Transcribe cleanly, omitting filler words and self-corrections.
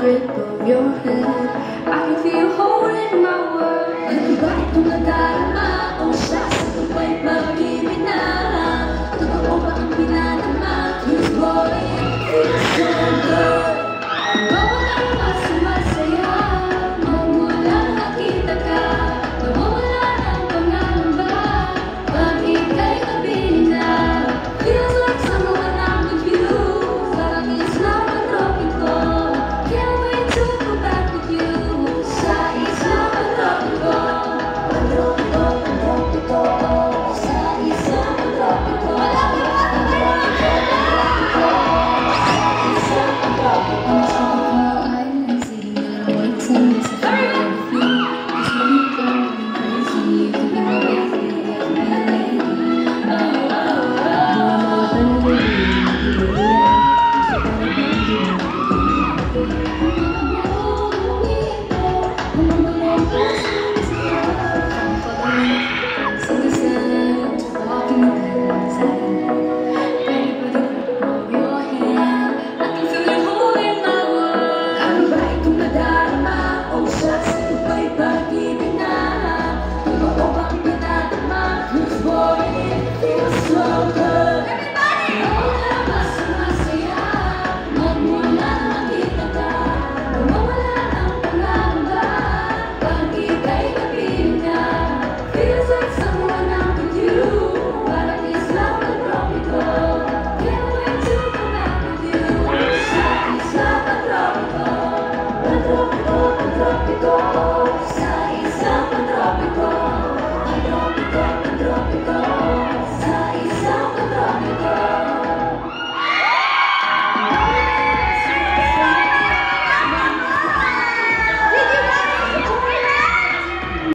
grip of your hand. I can feel you holding my world. Ano ba itong nadarama? O siya sa tupay pag-ibig na. Totoo ba ang pinanama? This boy feels so good. Nawala ka sumasaya, mawala nakita ka. Nawawala ang pangangamba pag ika'y tabi na. Feels like summer when I'm with you. Parang isla pag-tropiko. Can't wait to go back with you. Sa isla pag-tropiko. Pag-tropiko, pag-tropiko. Sa isla pag-tropiko. Malapit na sa pag-tropiko. Sa isla pag-tropiko. Islands sitting on a white sand. It's a fire of you. Cause when you go, I'm crazy. You could be my baby, I could be a lady. Oh, oh, oh. Do I know what I'm doing?